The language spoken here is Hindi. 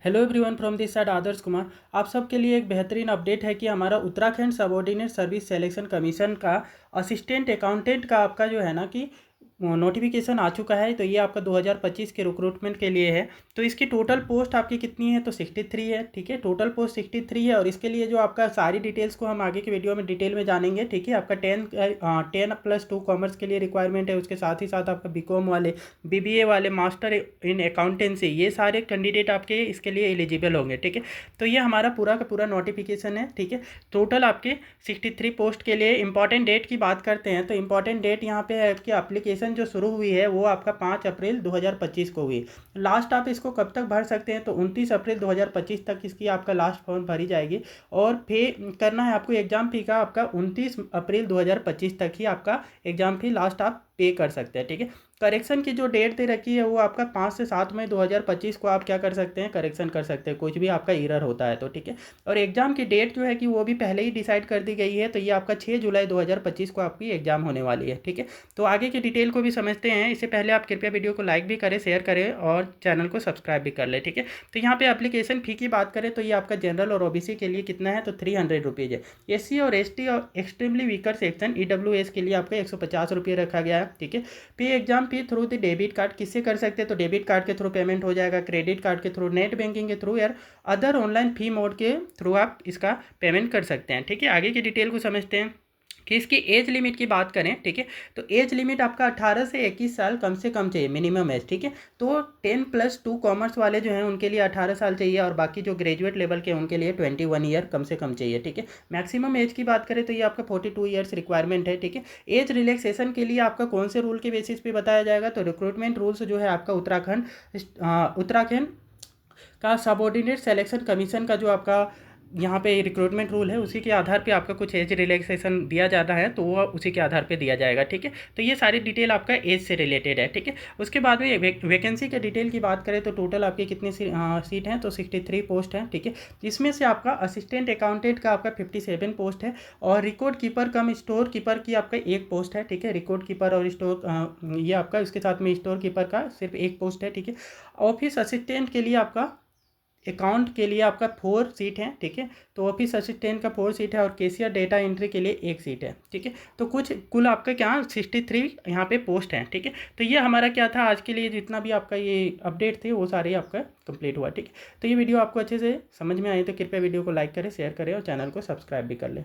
Hello everyone from this side Adarsh Kumar. आप सबके लिए एक बेहतरीन अपडेट है कि हमारा Uttarakhand subordinate service selection commission का असिस्टेंट अकाउंटेंट का आपका जो है ना कि नोटिफिकेशन आ चुका है। तो ये आपका 2025 के रिक्रूटमेंट के लिए है। तो इसकी टोटल पोस्ट आपकी कितनी है? तो 63 है। ठीक है, टोटल पोस्ट 63 है। और इसके लिए जो आपका सारी डिटेल्स को हम आगे के वीडियो में डिटेल में जानेंगे। ठीक है, आपका 10+2 कॉमर्स के लिए रिक्वायरमेंट है। उसके साथ ही साथ आपका बीकॉम वाले, बीबीए वाले, मास्टर इन अकाउंटेंसी, ये सारे कैंडिडेट आपके इसके लिए एलिजिबल होंगे। ठीक है, तो ये हमारा पूरा का पूरा नोटिफिकेशन है। ठीक है, टोटल आपके 63 पोस्ट के लिए इंपॉर्टेंट डेट की बात करते हैं तो इंपॉर्टेंट डेट यहाँ पे है कि एप्लीकेशन जो शुरू हुई है वो आपका 5 अप्रैल 2025 को हुई। लास्ट आप इसको कब तक भर सकते हैं? तो 29 अप्रैल 2025 तक इसकी आपका लास्ट फॉर्म भरी जाएगी। और पे करना है आपको एग्जाम फी का, आपका 29 अप्रैल 2025 तक ही आपका एग्जाम फी लास्ट आप पे कर सकते हैं। ठीक है, करेक्शन की जो डेट दे रखी है वो आपका 5 से 7 मई 2025 को आप क्या कर सकते हैं? करेक्शन कर सकते हैं, कुछ भी आपका एरर होता है तो। ठीक है, और एग्जाम की डेट जो है कि वो भी पहले ही डिसाइड कर दी गई है। तो ये आपका 6 जुलाई 2025 को आपकी एग्जाम होने वाली है। ठीक है, तो आगे की डिटेल को भी समझते हैं। इससे पहले आप कृपया वीडियो को लाइक भी करें, शेयर करें और चैनल को सब्सक्राइब भी कर लें। ठीक है, तो यहाँ पे एप्लीकेशन फ़ी की बात करें तो ये आपका जनरल और ओबीसी के लिए कितना है? तो 300 रुपीज़ है। एससी और एसटी और एक्सट्रीमली वीकर सेक्शन ईडब्ल्यूएस के लिए आपका 150 रुपये रखा गया है। ठीक है, पे exam fee through the debit card किससे कर सकते हैं? तो डेबिट कार्ड के थ्रू पेमेंट हो जाएगा, क्रेडिट कार्ड के थ्रू, नेट बैंकिंग के थ्रू, या अदर ऑनलाइन फी मोड के थ्रू आप इसका पेमेंट कर सकते हैं। ठीक है, आगे की डिटेल को समझते हैं कि इसकी एज लिमिट की बात करें। ठीक है, तो एज लिमिट आपका 18 से 21 साल कम से कम चाहिए, मिनिमम एज। ठीक है, तो 10+2 कॉमर्स वाले जो हैं उनके लिए 18 साल चाहिए और बाकी जो ग्रेजुएट लेवल के उनके लिए 21 ईयर कम से कम चाहिए। ठीक है, मैक्सिमम एज की बात करें तो ये आपका 42 ईयर्स रिक्वायरमेंट है। ठीक है, एज रिलैक्सेशन के लिए आपका कौन से रूल के बेसिस पे बताया जाएगा? तो रिक्रूटमेंट रूल्स जो है आपका उत्तराखंड का सबऑर्डिनेट सिलेक्शन कमीशन का जो आपका यहाँ पे रिक्रूटमेंट रूल है उसी के आधार पे आपका कुछ एज रिलैक्सेशन दिया जाता है, तो वो उसी के आधार पे दिया जाएगा। ठीक है, तो ये सारी डिटेल आपका एज से रिलेटेड है। ठीक है, उसके बाद में वैकेंसी के डिटेल की बात करें तो टोटल आपकी कितनी सीट हैं? तो 63 पोस्ट हैं। ठीक है, इसमें से आपका असिस्टेंट अकाउंटेंट का आपका 57 पोस्ट है और रिकॉर्ड कीपर कम स्टोर कीपर की आपका एक पोस्ट है। ठीक है, रिकॉर्ड कीपर और स्टोर ये आपका इसके साथ में स्टोर कीपर का सिर्फ एक पोस्ट है। ठीक है, ऑफिस असिस्टेंट के लिए आपका अकाउंट के लिए आपका 4 सीट है। ठीक है, तो ऑफिस असिस्टेंट का 4 सीट है और कैशियर डेटा एंट्री के लिए 1 सीट है। ठीक है, तो कुछ कुल आपका क्या 63 यहाँ पे पोस्ट हैं। ठीक है, तो ये हमारा क्या था आज के लिए, जितना भी आपका ये अपडेट थे वो सारे आपका कंप्लीट हुआ। ठीक है, तो ये वीडियो आपको अच्छे से समझ में आई तो कृपया वीडियो को लाइक करें, शेयर करें और चैनल को सब्सक्राइब भी कर लें।